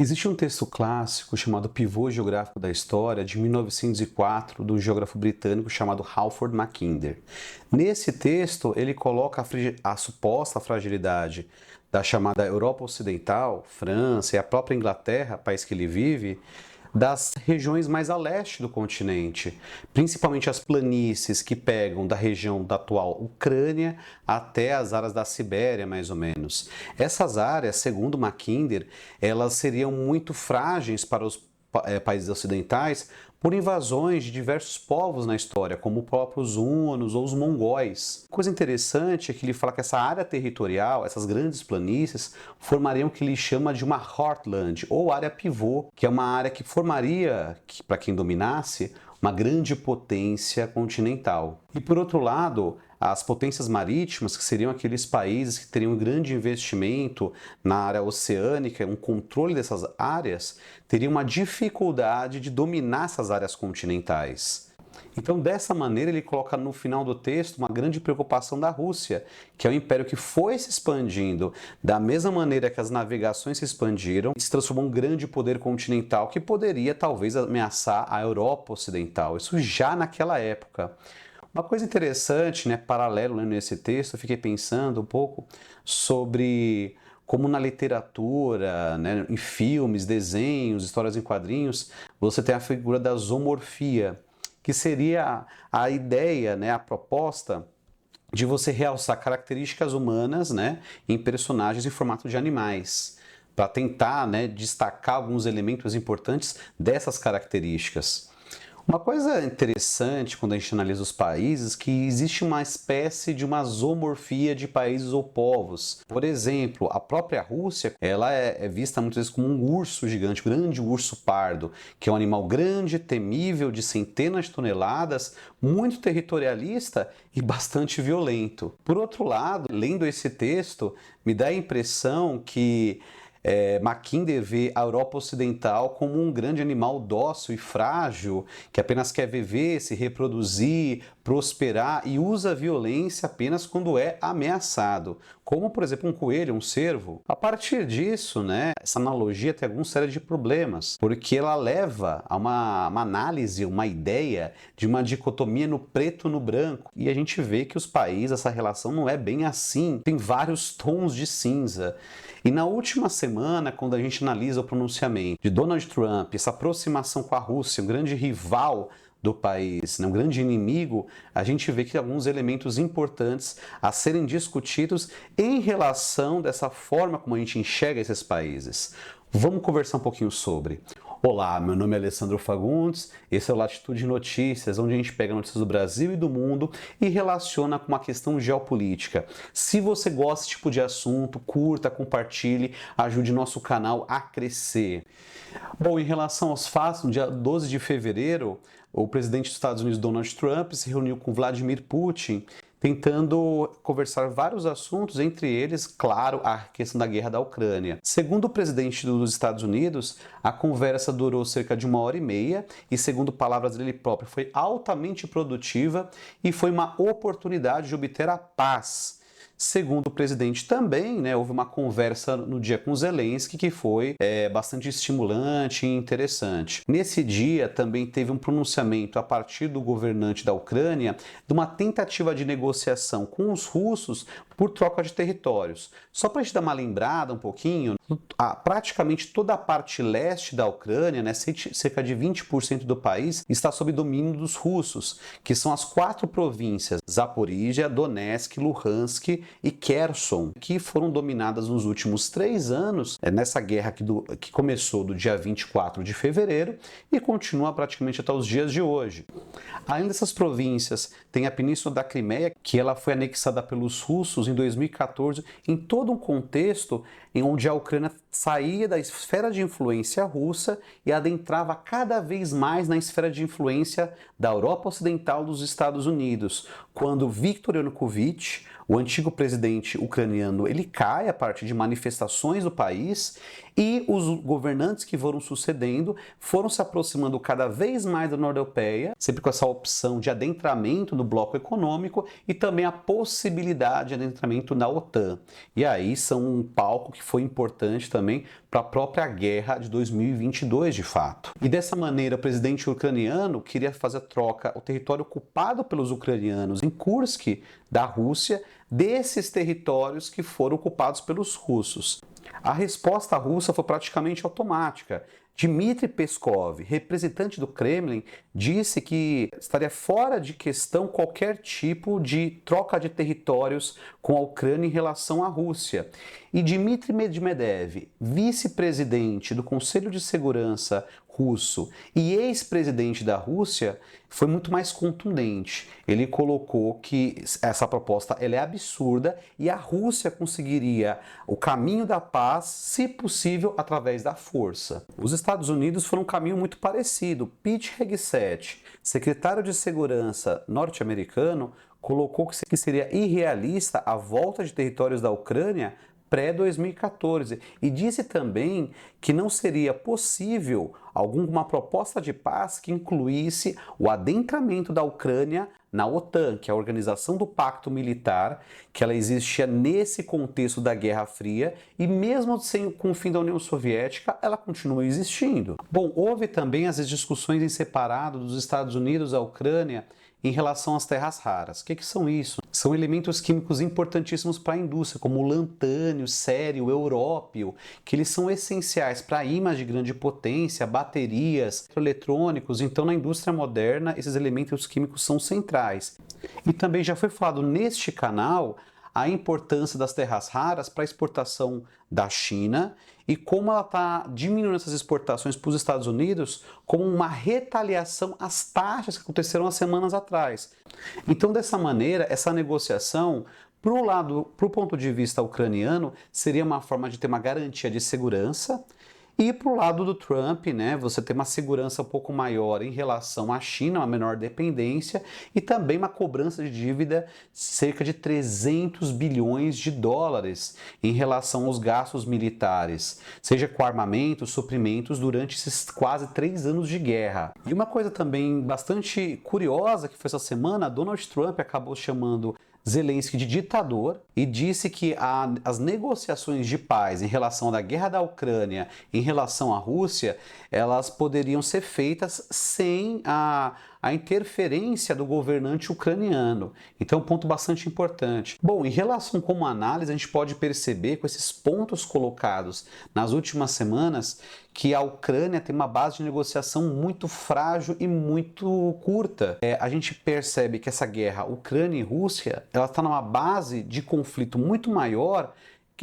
Existe um texto clássico chamado Pivô Geográfico da História, de 1904, do geógrafo britânico chamado Halford Mackinder. Nesse texto, ele coloca a suposta fragilidade da chamada Europa Ocidental, França e a própria Inglaterra, país que ele vive, das regiões mais a leste do continente, principalmente as planícies que pegam da região da atual Ucrânia até as áreas da Sibéria, mais ou menos. Essas áreas, segundo Mackinder, elas seriam muito frágeis para os países ocidentais por invasões de diversos povos na história, como os próprios húngaros ou os mongóis. Coisa interessante é que ele fala que essa área territorial, essas grandes planícies, formariam o que ele chama de uma heartland, ou área pivô, que é uma área que formaria, para quem dominasse, uma grande potência continental. E por outro lado, as potências marítimas, que seriam aqueles países que teriam um grande investimento na área oceânica, um controle dessas áreas, teriam uma dificuldade de dominar essas áreas continentais. Então, dessa maneira, ele coloca no final do texto uma grande preocupação da Rússia, que é um império que foi se expandindo da mesma maneira que as navegações se expandiram, e se transformou em um grande poder continental que poderia, talvez, ameaçar a Europa Ocidental. Isso já naquela época. Uma coisa interessante, né, paralelo lendo esse texto, eu fiquei pensando um pouco sobre como na literatura, né, em filmes, desenhos, histórias em quadrinhos, você tem a figura da zoomorfia, que seria a ideia, né, a proposta de você realçar características humanas, né, em personagens em formato de animais, para tentar, né, destacar alguns elementos importantes dessas características. Uma coisa interessante quando a gente analisa os países é que existe uma espécie de uma zoomorfia de países ou povos. Por exemplo, a própria Rússia, ela é vista muitas vezes como um urso gigante, um grande urso pardo, que é um animal grande, temível, de centenas de toneladas, muito territorialista e bastante violento. Por outro lado, lendo esse texto, me dá a impressão que Mackinder vê a Europa Ocidental como um grande animal dócil e frágil, que apenas quer viver, se reproduzir, prosperar e usa a violência apenas quando é ameaçado, como por exemplo um coelho, um cervo. A partir disso, né, essa analogia tem alguma série de problemas, porque ela leva a uma análise, uma ideia de uma dicotomia no preto e no branco, e a gente vê que os países, essa relação não é bem assim, tem vários tons de cinza. E na última semana, quando a gente analisa o pronunciamento de Donald Trump, essa aproximação com a Rússia, um grande rival do país, né, um grande inimigo, a gente vê que alguns elementos importantes a serem discutidos em relação dessa forma como a gente enxerga esses países. Vamos conversar um pouquinho sobre. Olá, meu nome é Alessandro Fagundes, esse é o Latitude Notícias, onde a gente pega notícias do Brasil e do mundo e relaciona com uma questão geopolítica. Se você gosta desse tipo de assunto, curta, compartilhe, ajude nosso canal a crescer. Bom, em relação aos fatos, no dia 12 de fevereiro, o presidente dos Estados Unidos, Donald Trump, se reuniu com Vladimir Putin, tentando conversar vários assuntos, entre eles, claro, a questão da guerra da Ucrânia. Segundo o presidente dos Estados Unidos, a conversa durou cerca de 1h30 e, segundo palavras dele próprio, foi altamente produtiva e foi uma oportunidade de obter a paz. Segundo o presidente também, né, houve uma conversa no dia com Zelensky que foi bastante estimulante e interessante. Nesse dia também teve um pronunciamento a partir do governante da Ucrânia de uma tentativa de negociação com os russos por troca de territórios. Só para a gente dar uma lembrada um pouquinho, praticamente toda a parte leste da Ucrânia, né, cerca de 20% do país, está sob domínio dos russos, que são as 4 províncias, Zaporíжia, Donetsk, Luhansk e Kherson, que foram dominadas nos últimos 3 anos, nessa guerra que começou do dia 24 de fevereiro e continua praticamente até os dias de hoje. Além dessas províncias, tem a Península da Crimeia, que ela foi anexada pelos russos em 2014, em todo um contexto em onde a Ucrânia saía da esfera de influência russa e adentrava cada vez mais na esfera de influência da Europa Ocidental dos Estados Unidos, quando Viktor Yanukovych, o antigo presidente ucraniano, ele cai a partir de manifestações do país E os governantes que foram sucedendo foram se aproximando cada vez mais da União Europeia, sempre com essa opção de adentramento no bloco econômico e também a possibilidade de adentramento na OTAN. E aí são um palco que foi importante também para a própria guerra de 2022, de fato. E dessa maneira, o presidente ucraniano queria fazer a troca, o território ocupado pelos ucranianos em Kursk, da Rússia, desses territórios que foram ocupados pelos russos. A resposta russa foi praticamente automática. Dmitry Peskov, representante do Kremlin, disse que estaria fora de questão qualquer tipo de troca de territórios com a Ucrânia em relação à Rússia. E Dmitry Medvedev, vice-presidente do Conselho de Segurança russo e ex-presidente da Rússia, foi muito mais contundente. Ele colocou que essa proposta ela é absurda e a Rússia conseguiria o caminho da paz, se possível, através da força. Os Estados Unidos foram um caminho muito parecido. Pete Hegseth, secretário de Segurança norte-americano, colocou que seria irrealista a volta de territórios da Ucrânia pré-2014 e disse também que não seria possível alguma proposta de paz que incluísse o adentramento da Ucrânia na OTAN, que é a organização do pacto militar, que ela existia nesse contexto da Guerra Fria e mesmo com o fim da União Soviética, ela continua existindo. Bom, houve também as discussões em separado dos Estados Unidos à Ucrânia em relação às terras raras. O que são isso? São elementos químicos importantíssimos para a indústria, como o lantânio, cério, európio, que eles são essenciais para ímãs de grande potência, baterias, eletrônicos. Então, na indústria moderna, esses elementos químicos são centrais. E também já foi falado neste canal a importância das terras raras para a exportação da China e como ela está diminuindo essas exportações para os Estados Unidos como uma retaliação às taxas que aconteceram há semanas atrás. Então, dessa maneira, essa negociação, para o ponto de vista ucraniano, seria uma forma de ter uma garantia de segurança. E para o lado do Trump, né, você tem uma segurança um pouco maior em relação à China, uma menor dependência e também uma cobrança de dívida cerca de 300 bilhões de dólares em relação aos gastos militares, seja com armamento, suprimentos durante esses quase 3 anos de guerra. E uma coisa também bastante curiosa que foi essa semana, Donald Trump acabou chamando Zelensky de ditador e disse que as negociações de paz em relação à guerra da Ucrânia, em relação à Rússia, elas poderiam ser feitas sem a interferência do governante ucraniano. Então, um ponto bastante importante. Bom, em relação como análise, a gente pode perceber com esses pontos colocados nas últimas semanas que a Ucrânia tem uma base de negociação muito frágil e muito curta. A gente percebe que essa guerra Ucrânia e Rússia, ela está numa base de conflito muito maior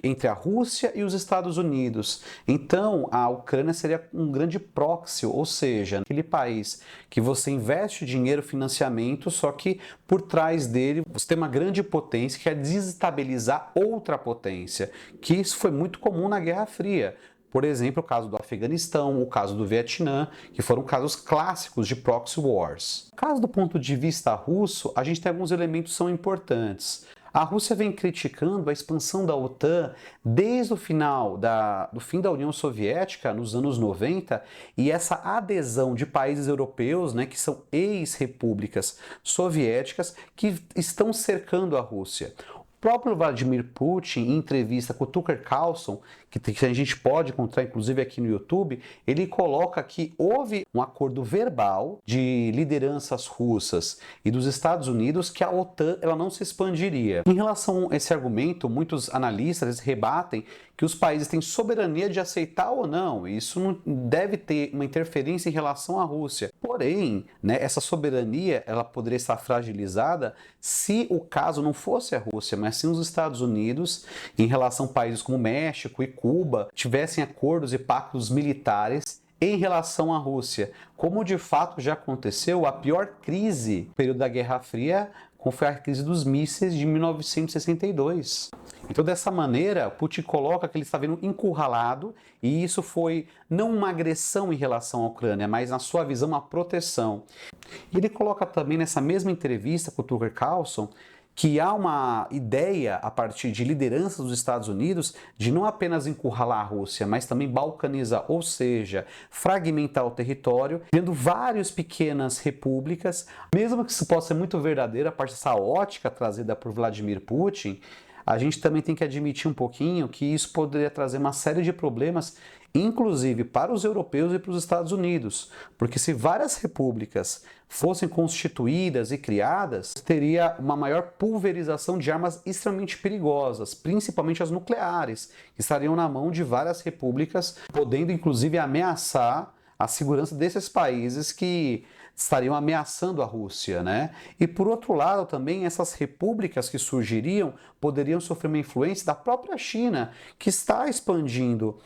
entre a Rússia e os Estados Unidos. Então, a Ucrânia seria um grande proxy, ou seja, aquele país que você investe dinheiro, financiamento, só que por trás dele você tem uma grande potência que quer desestabilizar outra potência, que isso foi muito comum na Guerra Fria. Por exemplo, o caso do Afeganistão, o caso do Vietnã, que foram casos clássicos de proxy wars. No caso do ponto de vista russo, a gente tem alguns elementos que são importantes. A Rússia vem criticando a expansão da OTAN desde o do fim da União Soviética, nos anos 90, e essa adesão de países europeus, né, que são ex-repúblicas soviéticas, que estão cercando a Rússia. O próprio Vladimir Putin, em entrevista com o Tucker Carlson, que a gente pode encontrar inclusive aqui no YouTube, ele coloca que houve um acordo verbal de lideranças russas e dos Estados Unidos que a OTAN ela não se expandiria. Em relação a esse argumento, muitos analistas rebatem que os países têm soberania de aceitar ou não. Isso não deve ter uma interferência em relação à Rússia. Porém, né, essa soberania ela poderia estar fragilizada se o caso não fosse a Rússia, mas sim os Estados Unidos, em relação a países como México e Cuba, tivessem acordos e pactos militares em relação à Rússia. Como de fato já aconteceu, a pior crise no período da Guerra Fria foi a crise dos mísseis de 1962. Então, dessa maneira, Putin coloca que ele está vendo encurralado e isso foi não uma agressão em relação à Ucrânia, mas, na sua visão, uma proteção. E ele coloca também nessa mesma entrevista com o Tucker Carlson que há uma ideia, a partir de lideranças dos Estados Unidos, de não apenas encurralar a Rússia, mas também balcanizar, ou seja, fragmentar o território, criando várias pequenas repúblicas. Mesmo que isso possa ser muito verdadeiro, a partir dessa ótica trazida por Vladimir Putin, a gente também tem que admitir um pouquinho que isso poderia trazer uma série de problemas, inclusive para os europeus e para os Estados Unidos, porque se várias repúblicas fossem constituídas e criadas, teria uma maior pulverização de armas extremamente perigosas, principalmente as nucleares, que estariam na mão de várias repúblicas, podendo inclusive ameaçar a segurança desses países que estariam ameaçando a Rússia, né? E por outro lado também essas repúblicas que surgiriam poderiam sofrer uma influência da própria China, que está expandindo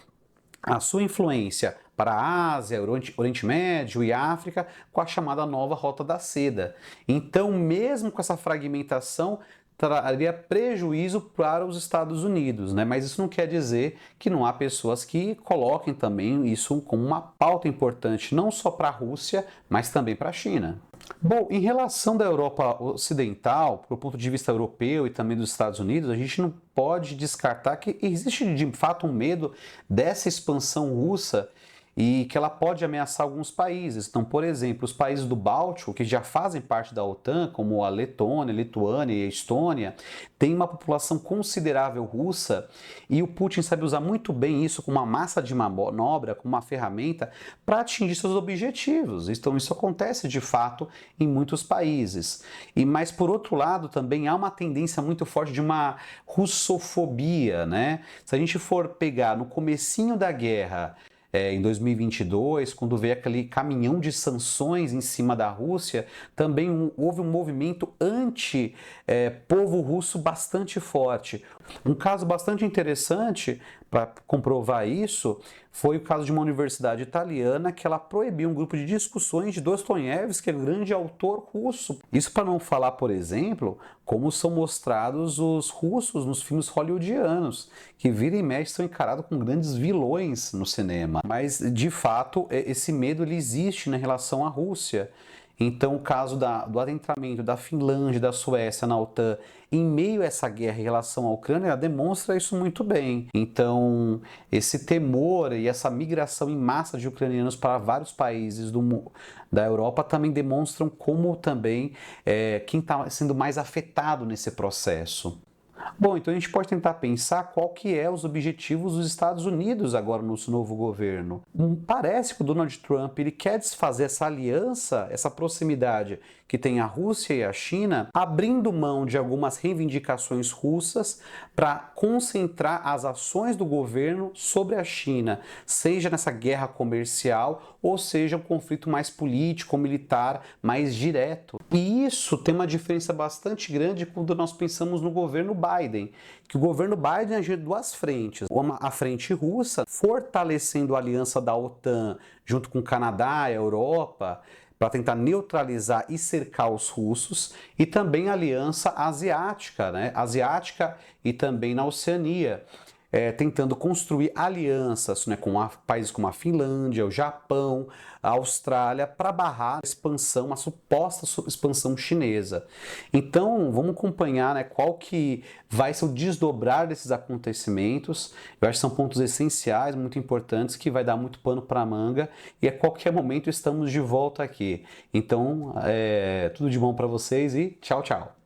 a sua influência para a Ásia, Oriente Médio e África com a chamada nova Rota da Seda. Então, mesmo com essa fragmentação, traria prejuízo para os Estados Unidos, né? Mas isso não quer dizer que não há pessoas que coloquem também isso como uma pauta importante, não só para a Rússia, mas também para a China. Bom, em relação da Europa Ocidental, do ponto de vista europeu e também dos Estados Unidos, a gente não pode descartar que existe de fato um medo dessa expansão russa e que ela pode ameaçar alguns países. Então, por exemplo, os países do Báltico, que já fazem parte da OTAN, como a Letônia, Lituânia e a Estônia, têm uma população considerável russa e o Putin sabe usar muito bem isso como uma massa de manobra, como uma ferramenta para atingir seus objetivos. Então, isso acontece de fato em muitos países. Mas, por outro lado, também há uma tendência muito forte de uma russofobia, né? Se a gente for pegar no comecinho da guerra, em 2022, quando veio aquele caminhão de sanções em cima da Rússia, também houve um movimento anti-povo russo bastante forte. Um caso bastante interessante para comprovar isso foi o caso de uma universidade italiana que ela proibiu um grupo de discussões de Dostoiévski, que é o grande autor russo. Isso para não falar, por exemplo, como são mostrados os russos nos filmes hollywoodianos, que vira e mexe são encarados como grandes vilões no cinema. Mas, de fato, esse medo ele existe na relação à Rússia. Então, o caso do adentramento da Finlândia e da Suécia na OTAN em meio a essa guerra em relação à Ucrânia demonstra isso muito bem. Então, esse temor e essa migração em massa de ucranianos para vários países da Europa também demonstram como também quem está sendo mais afetado nesse processo. Bom, então a gente pode tentar pensar qual que é os objetivos dos Estados Unidos agora no seu novo governo. Parece que o Donald Trump ele quer desfazer essa aliança, essa proximidade que tem a Rússia e a China, abrindo mão de algumas reivindicações russas para concentrar as ações do governo sobre a China, seja nessa guerra comercial ou seja um conflito mais político, militar, mais direto. E isso tem uma diferença bastante grande quando nós pensamos no governo Biden, que o governo Biden agiu em duas frentes. A frente russa, fortalecendo a aliança da OTAN junto com o Canadá e a Europa, para tentar neutralizar e cercar os russos, e também a aliança asiática, né? Asiática e também na Oceania, tentando construir alianças, né, com países como a Finlândia, o Japão, a Austrália, para barrar a expansão, a suposta expansão chinesa. Então, vamos acompanhar, né, qual que vai ser o desdobrar desses acontecimentos. Eu acho que são pontos essenciais, muito importantes, que vai dar muito pano para a manga, e a qualquer momento estamos de volta aqui. Então, tudo de bom para vocês e tchau, tchau!